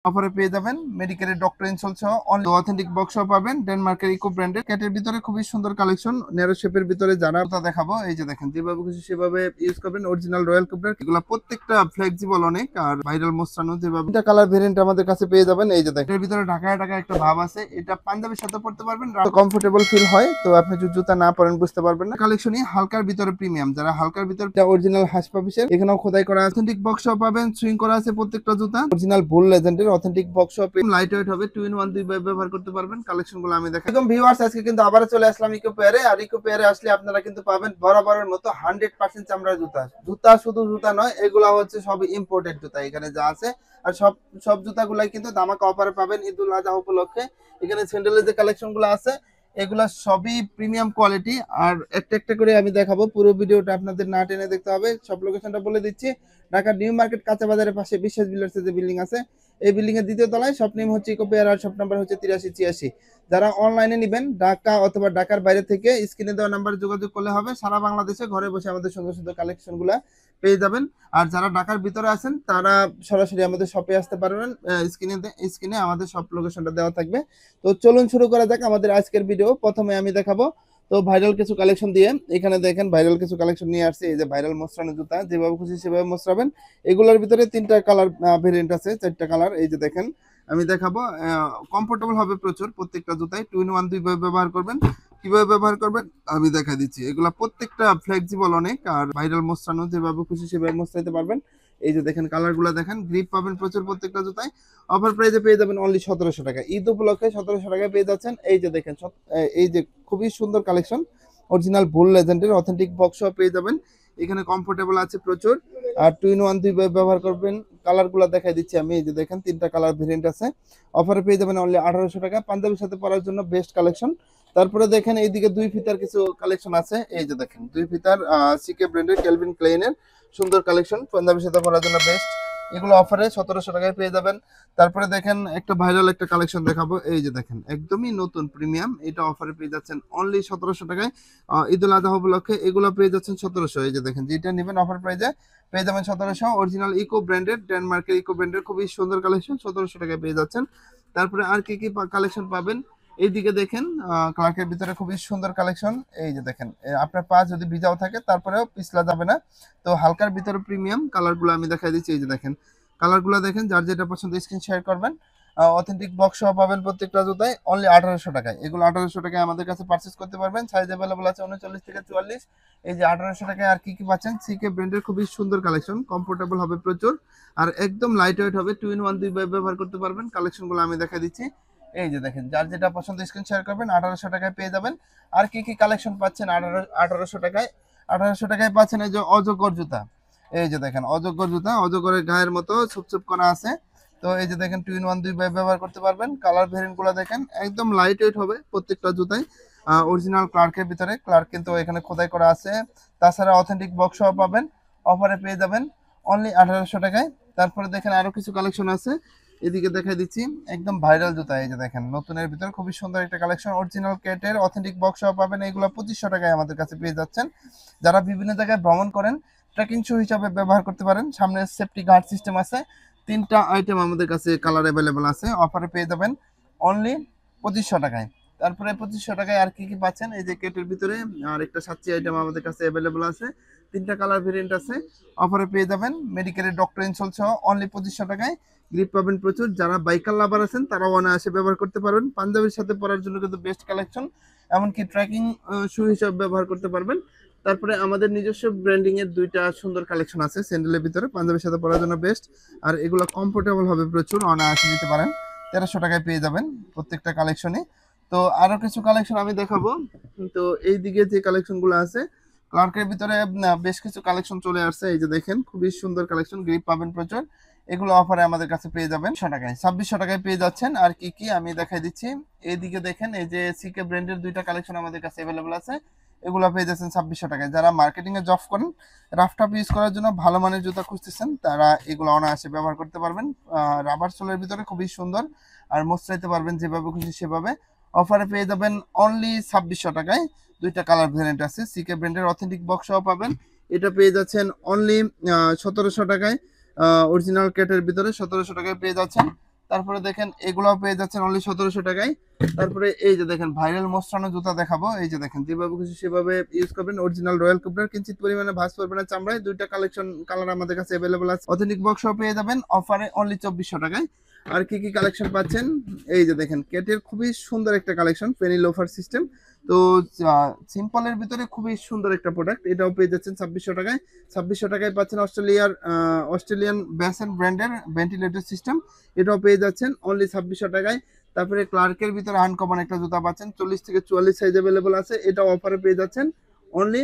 অফারে পেয়ে যাবেন মেডিকেলের ডক্টর ইনসোল সহ অথেন্টিক বক্সও পাবেন ডেনমার্কের ইকো ব্র্যান্ডের ক্যাটের ভিতরে খুবই সুন্দর কালেকশন ন্যারো শেপের ভিতরে যারা তা দেখাবো এই যে দেখেন যেভাবে খুশি সেভাবে ইউজ করবেন অরিজিনাল রয়্যাল কোবরা এগুলো প্রত্যেকটা ফ্লেক্সিবল অনেক আর ভাইরাল মোস্টানো যেভাবে এটা কালার ভেরিয়েন্ট আমাদের কাছে পেয়ে যাবেন এই যে দেখেন এর ভিতরে ঢাকায় ঢাকা একটা ভাব আছে এটা পাঞ্জাবির সাথে পড়তে পারবেন কমফোর্টেবল ফিল হয় তো আপনি যদি জুতা না পরেন বুঝতে পারবেন না কালেকশনই হালকার ভিতরে প্রিমিয়াম যারা হালকার ভিতরে অরিজিনাল হাসপাপিসের এখানেও খোদাই করা অথেন্টিক বক্সও পাবেন সুইং করা আছে প্রত্যেকটা জুতা অরিজিনাল বুল লেজেন্ডের অথেন্টিক বক্সও লাইট ওয়েট হবে 2 in 1 দুই ব্যবহার করতে পারবেন কালেকশনগুলো আমি দেখাই একদম ভিউয়ার্স আজকে কিন্তু আবার চলে আসলাম ইকো পেয়ারে আর ইকো পেয়ারে আসলে আপনারা কিন্তু পাবেন বরাবরের মতো 100% চামড়ার জুতা জুতা শুধু জুতা নয় এগুলা হচ্ছে সব ইম্পোর্টেড জুতা এখানে যা আছে আর সব জুতাগুলাই কিন্তু দামাকা অফারে পাবেন ঈদুল আজহা উপলক্ষে এখানে স্যান্ডেলের যে কালেকশনগুলো আছে এগুলা সবই প্রিমিয়াম কোয়ালিটি আর একটা একটা করে আমি দেখাবো পুরো ভিডিওটা আপনাদের না টেনে দেখতে হবে সব লোকেশনটা বলে দিচ্ছি ঢাকা নিউ মার্কেট কাঁচা বাজারের পাশে বিশ্বাস বিল্ডার্সের যে বিল্ডিং আছে এই বিল্ডিং এর দ্বিতীয় তলায় শপ নেম হচ্ছে ইকো পেয়ার আর শপ নাম্বার হচ্ছে 8386 যারা অনলাইনে নেবেন ঢাকা অথবা ঢাকার বাইরে থেকে স্ক্রিনে দেওয়া নাম্বারে যোগাযোগ করলে হবে সারা বাংলাদেশে ঘরে বসে আমাদের সুন্দর সুন্দর কালেকশনগুলো পেয়ে যাবেন আর যারা ঢাকার ভিতরে আছেন তারা সরাসরি আমাদের শপে আসতে পারবেন স্ক্রিনে আমাদের সব লোকেশনটা দেওয়া থাকবে তো চলুন শুরু করা যাক আমাদের আজকের ভিডিও প্রথমে আমি দেখাবো তো ভাইরাল কিছু কালেকশন দিয়ে এখানে দেখেন ভাইরাল কিছু কালেকশন নিয়ে আসছে এই যে ভাইরাল মোস্রানো জুতা যেভাবে খুশি সেভাবে মোস্রাবেন এগুলোর ভিতরে 3টা কালার ভেরিয়েন্ট আছে 4টা কালার এই যে দেখেন আমি দেখাবো কমফোর্টেবল হবে প্রচুর প্রত্যেকটা জুতায় 2 in 1 দুই ব্যবহার করবেন কিভাবে ব্যবহার করবেন আমি দেখা দিচ্ছি এগুলা প্রত্যেকটা ফ্লেক্সিবল অনেক আর ভাইরাল মোস্রানো যেভাবে খুশি সেভাবে মোস্রাইতে পারবেন এই যে দেখেন কালারগুলো দেখেন গ্রিপ পাবেন প্রচুর প্রত্যেকটা জুতায় অফার প্রাইসে পেয়ে যাবেন অনলি 1700 টাকা ঈদ উপলক্ষে 1700 টাকায় পেয়ে যাচ্ছেন এই যে দেখেন এই যে খুবই সুন্দর কালেকশন অরিজিনাল বুল লেজেন্ডের অথেন্টিক বক্সও পেয়ে যাবেন এখানে কমফোর্টেবল আছে প্রচুর আর 2 in 1 দুই ব্যবহার করবেন কালারগুলো দেখাই দিচ্ছি আমি এই যে দেখেন 3টা কালার ভেরিয়েন্ট আছে অফারে পেয়ে যাবেন অনলি 1800 টাকা পাঞ্জাবির সাথে পরার জন্য বেস্ট কালেকশন তারপরে দেখেন এইদিকে দুই ফিতার কিছু কালেকশন আছে এই যে দেখেন দুই ফিতার সিকে ব্র্যান্ডের কেলভিন ক্লেইনের সুন্দর কালেকশন পাঞ্জাবির সাথে পরার জন্য বেস্ট এগুলো অফারে 1700 টাকায় পেয়ে যাবেন তারপরে দেখেন একটা ভাইরাল একটা কালেকশন দেখাবো এই যে দেখেন একদমই নতুন প্রিমিয়াম এটা অফারে পেয়ে যাচ্ছেন অনলি 1700 টাকায় ঈদুল আজহা উপলক্ষে এগুলো পেয়ে যাচ্ছেন 1700 এই যে দেখেন যেটা নেবেন অফার প্রাইসে পেয়ে যাবেন 1700 অরিজিনাল ইকো ব্র্যান্ডেড ডেনমার্কের ইকো ব্র্যান্ডের খুবই সুন্দর কালেকশন 1700 টাকায় পেয়ে যাচ্ছেন তারপরে আর কি কি কালেকশন পাবেন এইদিকে দেখেন ক্লার্কের ভিতরে খুবই সুন্দর কালেকশন এই যে দেখেন আপনার পা যদি ভিজাও থাকে তারপরেও পিছলা যাবে না তো হালকার ভিতরে প্রিমিয়াম কালারগুলো আমি দেখাই দিচ্ছি এই যে দেখেন কালারগুলো দেখেন যার যেটা পছন্দ স্ক্রিন শেয়ার করবেন অথেন্টিক বক্স সহ পাবেন প্রত্যেকটা জুতায় অনলি 1800 টাকায় এগুলো 1800 টাকায় আমাদের কাছে পারচেজ করতে পারবেন সাইজ अवेलेबल আছে 39 থেকে 44 এই যে 1800 টাকায় আর কি কি পাচ্ছেন সিকে ব্র্যান্ডের খুবই সুন্দর কালেকশন কমফোর্টেবল হবে প্রচুর আর একদম লাইট ওয়েট হবে 2 in 1 দুই ব্যবহার করতে পারবেন কালেকশনগুলো আমি দেখাই দিচ্ছি এই যে দেখেন যার যেটা পছন্দ স্ক্রিন শেয়ার করবেন 1800 টাকায় পেয়ে যাবেন আর কি কি কালেকশন পাচ্ছেন 1800 টাকায় পাচ্ছেন এই যে অজগর জুতা এই যে দেখেন অজগর জুতা অজগরের গায়ের মতো ছুপছুপ করা আছে তো এই যে দেখেন 2 in 1 দুই ব্যবহার করতে পারবেন কালার ভেরিয়েন্ট গুলো দেখেন একদম লাইট ওয়েট হবে প্রত্যেকটা জুতাই অরিজিনাল ক্লার্কের ভিতরে ক্লার্ক কিন্তু এখানে খোদাই করা আছে তাছাড়া অথেন্টিক বক্সও পাবেন অফারে পেয়ে যাবেন অনলি 1800 টাকায় তারপরে দেখেন আরো কিছু কালেকশন আছে এদিকে দেখাই দিচ্ছি একদম ভাইরাল জুতা এই যে দেখেন নতুনের ভিতরে খুবই সুন্দর একটা কালেকশন অরিজিনাল কেটের অথেন্টিক বক্সও পাবেন এগুলো 2500 টাকায় আমাদের কাছে পেয়ে যাচ্ছেন যারা বিভিন্ন জায়গায় ভ্রমণ করেন ট্রেকিং শু হিসাবে ব্যবহার করতে পারেন সামনে সেফটি গার্ড সিস্টেম আছে 3টা আইটেম আমাদের কাছে কালার अवेलेबल আছে অফারে পেয়ে যাবেন অনলি 2500 টাকায় তারপরে 2500 টাকায় আর কি কি পাচ্ছেন এই যে কেটের ভিতরে আর একটা সাচ্চি আইটেম আমাদের কাছে अवेलेबल আছে 3টা কালার ভেরিয়েন্ট আছে অফারে পেয়ে যাবেন মেডিকেলের ডক্টর ইনসোল সহ অনলি 2500 টাকায় গ্রিপ পাবেন প্রচুর যারা বাইকার লাভার আছেন তারাও অনায়াসে ব্যবহার করতে পারবেন পাঞ্জাবির সাথে পরার জন্য কিন্তু বেস্ট কালেকশন এমনকি ট্রেকিং শু হিসেবে ব্যবহার করতে পারবেন তারপরে আমাদের নিজস্ব ব্র্যান্ডিং এর দুইটা সুন্দর কালেকশন আছে স্যান্ডেলের ভিতরে পাঞ্জাবির সাথে পরার জন্য বেস্ট আর এগুলো কমফোর্টেবল হবে প্রচুর অনায়াসে নিতে পারেন 1300 টাকায় পেয়ে যাবেন প্রত্যেকটা কালেকশনে তো আরো কিছু কালেকশন আমি দেখাবো তো এই দিকে যে কালেকশনগুলো আছে ক্লার্কের ভিতরে বেশ কিছু কালেকশন চলে আসছে এই যে দেখেন খুবই সুন্দর কালেকশন গ্রিপ পাবেন প্রচুর এগুলো অফারে আমাদের কাছে পেয়ে যাবেন 100 টাকায় 2600 টাকায় পেয়ে যাচ্ছেন আর কি কি আমি দেখাই দিচ্ছি এইদিকে দেখেন এই যে সিকে ব্র্যান্ডের দুইটা কালেকশন আমাদের কাছে अवेलेबल আছে এগুলো পেয়ে যাচ্ছেন 2600 টাকায় যারা মার্কেটিং এ জব করেন রাফটাপ ইউজ করার জন্য ভালো মানের জুতা খুঁজতেছেন তারা এগুলো অনায়াসে ব্যবহার করতে পারবেন রাবার সোলের ভিতরে খুবই সুন্দর আর মোস্টাইতে পারবেন যেভাবে খুশি সেভাবে অফারে পেয়ে যাবেন অনলি 2600 টাকায় দুইটা কালার ভেরিয়েন্ট আছে সিকে ব্র্যান্ডের অথেন্টিক বক্সও পাবেন এটা পেয়ে যাচ্ছেন অনলি 1700 টাকায় অরিজিনাল কেটের ভিতরে 1700 টাকায় পেয়ে যাচ্ছেন তারপরে দেখেন এগুলাও পেয়ে যাচ্ছেন অনলি 1700 টাকায়। তারপরে এই যে দেখেন ভাইরাল মোস্টানো জুতা দেখাবো, এই যে দেখেন যেভাবে খুশি সেভাবে ইউজ করবেন। অরিজিনাল রয়্যাল কোবরার কিঞ্চিত পরিমাণে ভাঁজ পড়বে না চামড়ায়। দুইটা কালেকশন কালার আমাদের কাছে अवेलेबल আছে। অথেন্টিক বক্সও পেয়ে যাবেন অফারে অনলি 2400 টাকায়। আর কি কি কালেকশন পাচ্ছেন, এই যে দেখেন কেটের খুবই সুন্দর একটা কালেকশন, পেনি লোফার সিস্টেম। তো সিম্পলের ভিতরে খুবই সুন্দর একটা প্রোডাক্ট, এটাও পেয়ে যাচ্ছেন 2600 টাকায়। 2600 টাকায় পাচ্ছেন অস্ট্রেলিয়ান ব্যাসেন ব্র্যান্ডের ভেন্টিলেটর সিস্টেম, এটাও পেয়ে যাচ্ছেন অনলি 2600 টাকায়। তারপরে ক্লার্কের ভিতরে আনকমন একটা জুতা পাচ্ছেন, 40 থেকে 44 সাইজ अवेलेबल আছে, এটাও অফারে পেয়ে যাচ্ছেন অনলি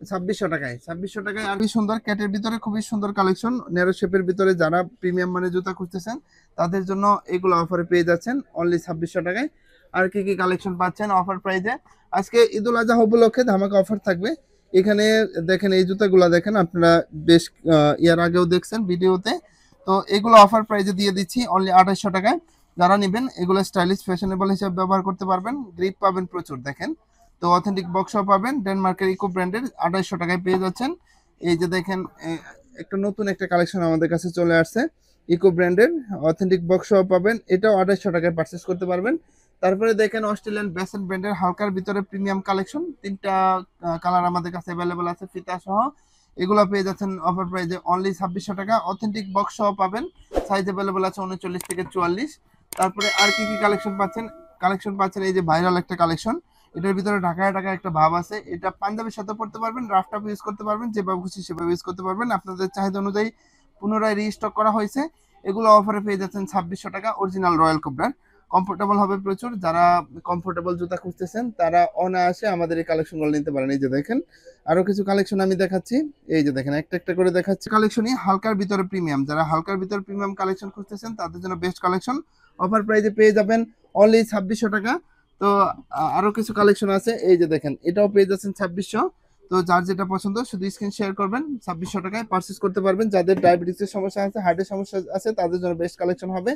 2600 টাকায়। 2600 টাকায় আর সুন্দর ক্যাটের ভিতরে খুবই সুন্দর কালেকশন, ন্যারো শেপের ভিতরে যারা প্রিমিয়াম মানে জুতা খুঁজতেছেন তাদের জন্য এগুলো অফারে পেয়ে যাচ্ছেন অনলি 2600 টাকায়। আর কি কি কালেকশন পাচ্ছেন অফার প্রাইজে, আজকে ঈদুল আজহা উপলক্ষে ধামাকা অফার থাকবে। এখানে দেখেন এই জুতাগুলো দেখেন, আপনারা বেশ ইয়ার আগেও দেখছেন ভিডিওতে। তো এগুলো অফার প্রাইজে দিয়ে দিচ্ছি অনলি 2800 টাকায়। যারা নেবেন এগুলো স্টাইলিশ ফ্যাশনেবল হিসেবে ব্যবহার করতে পারবেন, গ্রিপ পাবেন প্রচুর দেখেন। তো অথেন্টিক বক্সও পাবেন ডেনমার্কের ইকো ব্র্যান্ডের 2800 টাকায় পেয়ে যাচ্ছেন। এই যে দেখেন একটা নতুন একটা কালেকশন আমাদের কাছে চলে আসছে ইকো ব্র্যান্ডের, অথেন্টিক বক্সও পাবেন, এটাও 2800 টাকায় পারচেস করতে পারবেন। তারপরে দেখেন অস্ট্রেলিয়ান ব্যাসেন ব্র্যান্ডের হালকার ভিতরে প্রিমিয়াম কালেকশন, তিনটা কালার আমাদের কাছে अवेलेबल আছে ফিতা সহ, এগুলো পেয়ে যাচ্ছেন অফার প্রাইজে অনলি 2600 টাকা। অথেন্টিক বক্স সহ পাবেন, সাইজ अवेलेबल আছে 39 থেকে 44। তারপরে আর কি কি কালেকশন পাচ্ছেন এই যে ভাইরাল একটা কালেকশন, এটার ভিতরে ঢাকায় ঢাকায় একটা ভাব আছে, এটা পাঞ্জাবের সাথে পড়তে পারবেন, রাফ টাফ ইউজ করতে পারবেন, যেভাবে খুশি সেভাবে ইউজ করতে পারবেন। আপনাদের চাহিদা অনুযায়ী পুনরায় রিস্টক করা হয়েছে, এগুলো অফারে পেয়ে যাচ্ছেন 2600 টাকা। অরিজিনাল রয়্যাল কোবরার, কমফোর্টেবল হবে প্রচুর, যারা কমফোর্টেবল জুতা খুঁজতেছেন তারা অনায়াসে আমাদের এই কালেকশনগুলো নিতে পারেন। এই যে দেখেন আরো কিছু কালেকশন আমি দেখাচ্ছি, এই যে দেখেন একটা একটা করে দেখাচ্ছি কালেকশনই হালকার ভিতরে প্রিমিয়াম, যারা হালকার ভিতরে প্রিমিয়াম কালেকশন খুঁজতেছেন তাদের জন্য বেস্ট কালেকশন, অফার প্রাইজে পেয়ে যাবেন অনলি 2600 টাকা। তো আরো কিছু কালেকশন আছে, এই যে দেখেন এটাও পেয়ে যাচ্ছেন 2600। তো যার যেটা পছন্দ শুধু স্ক্রিন শেয়ার করবেন, 2600 টাকায় পারচেজ করতে পারবেন। যাদের ডায়াবেটিসের সমস্যা আছে, হার্টের সমস্যা আছে, তাদের জন্য বেস্ট কালেকশন হবে।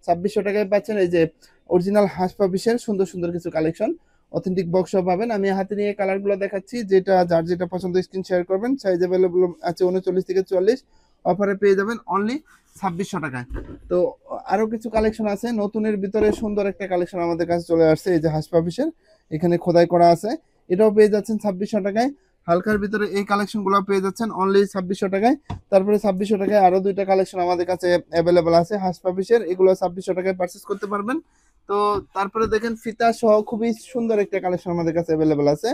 2600 টাকায় পাচ্ছেন এই যে অরিজিনাল হাঁস পাপিসের সুন্দর সুন্দর কিছু কালেকশন, অথেন্টিক বক্সও পাবেন। আমি হাতে নিয়ে কালারগুলো দেখাচ্ছি, যেটা যার যেটা পছন্দ স্ক্রিন শেয়ার করবেন। সাইজ अवेलेबल আছে 39 থেকে 44, অফারে পেয়ে যাবেন অনলি 2600 টাকায়। তো আরো কিছু কালেকশন আছে নতুনের ভিতরে, সুন্দর একটা কালেকশন আমাদের কাছে চলে আসছে, এই যে হাঁস পাপিসের এখানে খোদাই করা আছে, এটাও পেয়ে যাচ্ছেন 2600 টাকায়। হালকার ভিতরে এই কালেকশনগুলো পেয়ে যাচ্ছেন অনলি 2600 টাকায়। তারপরে 2600 টাকায় আরো দুইটা কালেকশন আমাদের কাছে अवेलेबल আছে হাঁস পাপিসের, এগুলো 2600 টাকায় পারচেজ করতে পারবেন। তো তারপরে দেখেন ফিতা সহ খুবই সুন্দর একটা কালেকশন আমাদের কাছে अवेलेबल আছে,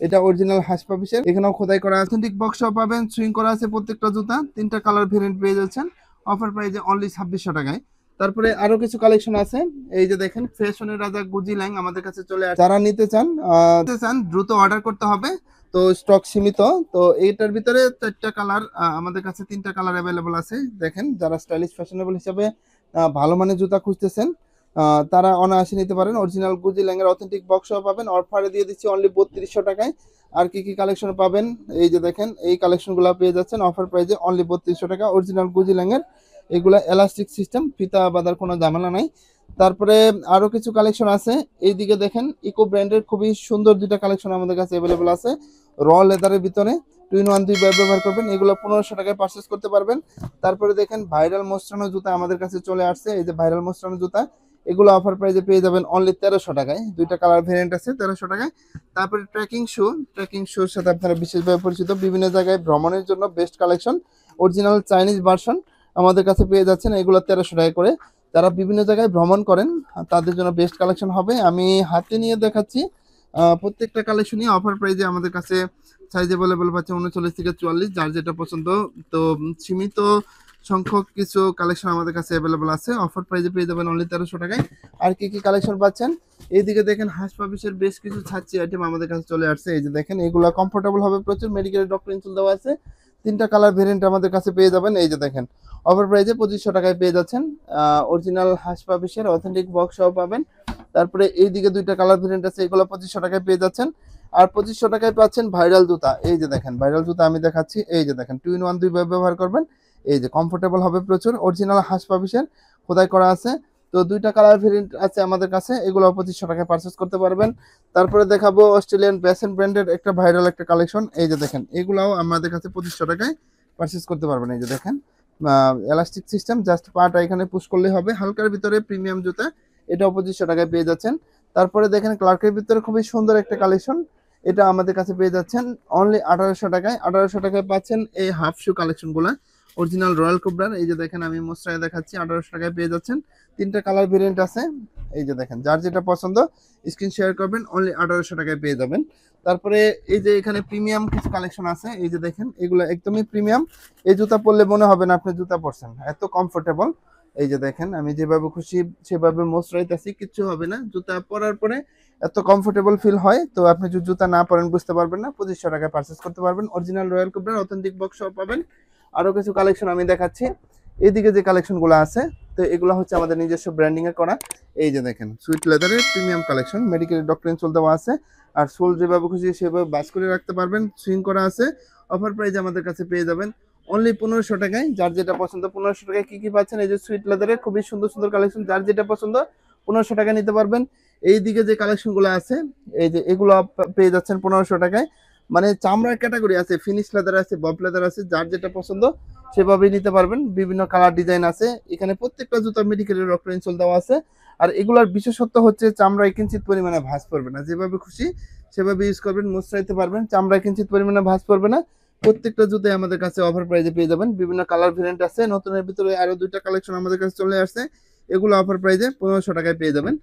এটা অরিজিনাল হাঁস পাপিসের, এখানেও খোদাই করা অথেন্টিক বক্সও পাবেন, সুইং করা আছে প্রত্যেকটা জুতা, তিনটা কালার ভেরিয়েন্ট পেয়ে যাচ্ছেন অফার প্রাইজে অনলি 2600 টাকায়। তারপরে আরো কিছু কালেকশন আছে, এই যে দেখেন ফ্যাশনের রাজা গুজি ল্যাং আমাদের কাছে চলে আসে, যারা নিতে চান দ্রুত অর্ডার করতে হবে, তো স্টক সীমিত। তো এইটার ভিতরে চারটা কালার আমাদের কাছে, তিনটা কালার अवेलेबल আছে। দেখেন যারা স্টাইলিশ ফ্যাশনেবল হিসাবে ভালো মানের জুতা খুঁজতেছেন তারা অনায়াসে নিতে পারেন। অরিজিনাল গুজি ল্যাং এর অথেন্টিক বক্সও পাবেন, অফারে দিয়ে দিচ্ছি অনলি 3200 টাকায়। আর কি কি কালেকশন পাবেন, এই যে দেখেন এই কালেকশনগুলো পেয়ে যাচ্ছেন অফার প্রাইজে অনলি 3200 টাকা। অরিজিনাল গুজি ল্যাং এর, এগুলা এলাস্টিক সিস্টেম, ফিতা বাঁধার কোনো ঝামেলা নাই। তারপরে আরো কিছু কালেকশন আছে, এইদিকে দেখেন ইকো ব্র্যান্ডের খুবই সুন্দর দুইটা কালেকশন আমাদের কাছে अवेलेबल আছে, র লেদারের ভিতরে 2-in-1 দুই ব্যবহার করবেন, এগুলো 1500 টাকায় পারচেজ করতে পারবেন। তারপরে দেখেন ভাইরাল মোস্টানো জুতা আমাদের কাছে চলে আসছে, এই যে ভাইরাল মোস্টানো জুতা, এগুলো অফার প্রাইজে পেয়ে যাবেন অনলি 1300 টাকায়, দুইটা কালার ভেরিয়েন্ট আছে 1300 টাকায়। তারপরে ট্রেকিং শুর সাথে আপনারা বিশেষভাবে পরিচিত, বিভিন্ন জায়গায় ভ্রমণের জন্য best collection, original Chinese version আমাদের কাছে পেয়ে যাচ্ছেন, এগুলো 1300 টাকা করে। যারা বিভিন্ন জায়গায় ভ্রমণ করেন তাদের জন্য বেস্ট কালেকশন হবে। আমি হাতে নিয়ে দেখাচ্ছি প্রত্যেকটা কালেকশনই অফার প্রাইজে আমাদের কাছে, সাইজ अवेलेबल পাচ্ছে 39 থেকে 44, যার যেটা পছন্দ। তো সীমিত সংখ্যক কিছু কালেকশন আমাদের কাছে अवेलेबल আছে, অফার প্রাইজে পেয়ে যাবেন অনলি 1300 টাকায়। আর কি কি কালেকশন পাচ্ছেন, এইদিকে দেখেন হাঁস পাপিসের বেশ কিছু ছাচ্চি আইটেম আমাদের কাছে চলে আসছে, এই যে দেখেন এগুলো কমফোর্টেবল হবে প্রচুর, মেডিকেল ডক্টর ইনসুল দেওয়া আছে, তিনটা কালার ভেরিয়েন্ট আমাদের কাছে পেয়ে যাবেন। এই যে দেখেন অফার প্রাইজে 2500 টাকায় পেয়ে যাচ্ছেন, অরিজিনাল হাঁস পাপিসের অথেন্টিক বক্স সহ পাবেন। তারপরে এইদিকে দুইটা কালার ভেরিয়েন্ট আছে, এগুলো 2500 টাকায় পেয়ে যাচ্ছেন। আর 2500 টাকায় পাচ্ছেন ভাইরাল জুতা, এই যে দেখেন ভাইরাল জুতা আমি দেখাচ্ছি, এই যে দেখেন 2-in-1 দুই ব্যবহার করবেন, এই যে কমফোর্টেবল হবে প্রচুর, অরিজিনাল হাঁস পাপিসের খোদাই করা আছে। তো দুইটা কালার ভেরিয়েন্ট আছে আমাদের কাছে, এগুলো 2500 টাকায় পারচেজ করতে পারবেন। তারপরে দেখাবো অস্ট্রেলিয়ান ব্যাসেন ব্র্যান্ডের একটা ভাইরাল একটা কালেকশন, এই যে দেখেন এগুলাও আমাদের কাছে 2500 টাকায় পারচেজ করতে পারবেন। এই যে দেখেন এলাস্টিক সিস্টেম, জাস্ট পাটা এখানে পুশ করলেই হবে। হালকার ভিতরে প্রিমিয়াম জুতা, এটা 2500 টাকায় পেয়ে যাচ্ছেন। তারপরে দেখেন ক্লার্কের ভিতরে খুবই সুন্দর একটা কালেকশন, এটা আমাদের কাছে পেয়ে যাচ্ছেন অনলি 1800 টাকায়। 1800 টাকায় পাচ্ছেন এই হাফ শু কালেকশনগুলো অরিজিনাল রয়্যাল কোবরার। এই যে দেখেন আমি মোস্টায় দেখাচ্ছি, 1800 টাকায় পেয়ে যাচ্ছেন। 3টা কালার ভেরিয়েন্ট আছে। এই যে দেখেন, যার যেটা পছন্দ স্ক্রিন শেয়ার করবেন, অনলি 1800 টাকায় পেয়ে যাবেন। তারপরে এই যে এখানে প্রিমিয়াম কিছু কালেকশন আছে, এই যে দেখেন এগুলো একদমই প্রিমিয়াম। এই জুতা পরলে মনে হবে না আপনি জুতা পরছেন, এত কমফোর্টেবল। এই যে দেখেন আমি যেভাবে খুশি সেভাবে মোস্টারাইতেছি, কিচ্ছু হবে না। জুতা পরার পরে এত কমফোর্টেবল ফিল হয়, তো আপনি যদি জুতা না পরেন বুঝতে পারবেন না। 2500 টাকায় পারচেস করতে পারবেন। অরিজিনাল রয়্যাল কোবরার অথেন্টিক বক্স পাবেন। আরো কিছু কালেকশন আমি দেখাচ্ছি। এইদিকে যে কালেকশনগুলো আছে, তো এগুলো হচ্ছে আমাদের নিজস্ব ব্র্যান্ডিং এর করা। এই যে দেখেন সুইট লেদারের premium collection, medical doctor insole দেওয়া আছে। আর সোল যেভাবে খুশি সেভাবে বাস করে রাখতে পারবেন, সুইং করা আছে। অফার প্রাইস আমাদের কাছে পেয়ে যাবেন অনলি 1500 টাকায়। যার যেটা পছন্দ 1500 টাকায় কি কি পাচ্ছেন, এই যে সুইট লেদারের খুবই সুন্দর সুন্দর কালেকশন, যার যেটা পছন্দ 1500 টাকা নিতে পারবেন। এইদিকে যে কালেকশনগুলো আছে, এই যে এগুলো পেয়ে যাচ্ছেন 1500 টাকায়। মানে চামড়ার ক্যাটাগরি আছে, ফিনিশ লেদার আছে, বব লেদার আছে, যার যেটা পছন্দ সেভাবেই নিতে পারবেন। বিভিন্ন কালার ডিজাইন আছে এখানে। প্রত্যেকটা জুতা মেডিকেলের ডক্টর ইনসোল দেওয়া আছে। আর এগুলার বিশেষত্ব হচ্ছে চামড়ায় কিঞ্চিত পরিমাণে ভাঁজ পড়বে না, যেভাবে খুশি সেভাবে ইউজ করবেন, মোছরাইতে পারবেন, চামড়ায় কিঞ্চিত পরিমাণে ভাঁজ পড়বে না। প্রত্যেকটা জুতাই আমাদের কাছে অফার প্রাইসে পেয়ে যাবেন। বিভিন্ন কালার ভেরিয়েন্ট আছে, নতুনের ভিতরে আরো 2টা কালেকশন আমাদের কাছে চলে আসছে, এগুলো অফার প্রাইসে 1500 টাকায় পেয়ে যাবেন।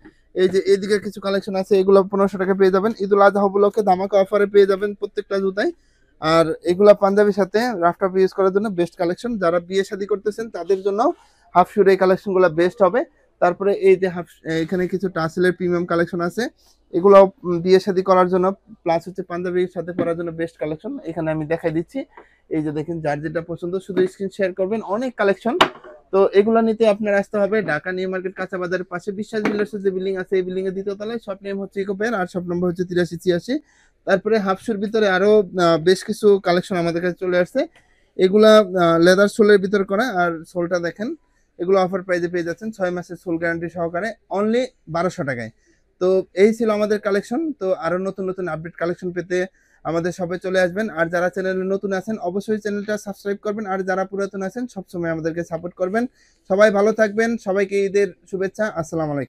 এই যে এইদিকে কিছু কালেকশন আছে, এগুলো 1500 টাকায় পেয়ে যাবেন। ঈদুল আজহা উপলক্ষে ধামাকা অফারে পেয়ে যাবেন প্রত্যেকটা জুতাই। আর এগুলা পাঞ্জাবির সাথে রাফ টাফ ইউজ করার জন্য বেস্ট কালেকশন। যারা বিয়ে শাদী করতেছেন তাদের জন্য হাফ শুর এই কালেকশনগুলো বেস্ট হবে। তারপরে এই যে এখানে কিছু টাসেলের প্রিমিয়াম কালেকশন আছে, এগুলো বিয়ে শাদী করার জন্য প্লাস হচ্ছে পাঞ্জাবির সাথে পরার জন্য বেস্ট কালেকশন, এখানে আমি দেখাই দিচ্ছি। এই যে দেখেন, যার যেটা পছন্দ শুধু স্ক্রিন শেয়ার করবেন, অনেক কালেকশন। তো এগুলো নিতে আপনার আসতে হবে ঢাকা নিউ মার্কেট কাঁচা বাজারের পাশে বিশ্বাস বিল্ডার্সের যে বিল্ডিং আছে, এই বিল্ডিং এর দ্বিতীয় তলায়। শপ নেম হচ্ছে ইকোপেয়ার, আর শপ নম্বর হচ্ছে 8386। তারপরে হাফশুর ভিতরে আরো বেশ কিছু কালেকশন আমাদের কাছে চলে আসছে। এগুলা লেদার সোলের ভিতরে করা, আর সোলটা দেখেন এগুলো অফার প্রাইসে পেয়ে যাচ্ছেন 6 মাসের সোল গ্যারান্টি সহকারে অনলি 1200 টাকায়। তো এই ছিল আমাদের কালেকশন। তো আরো নতুন নতুন আপডেট কালেকশন পেতে আমাদের শপে চলে আসবেন। আর যারা চ্যানেলে নতুন আছেন অবশ্যই চ্যানেলটা সাবস্ক্রাইব করবেন, আর যারা পুরাতন আছেন সবসময় আমাদেরকে সাপোর্ট করবেন। সবাই ভালো থাকবেন, সবাইকে ঈদের শুভেচ্ছা। আসসালামু আলাইকুম।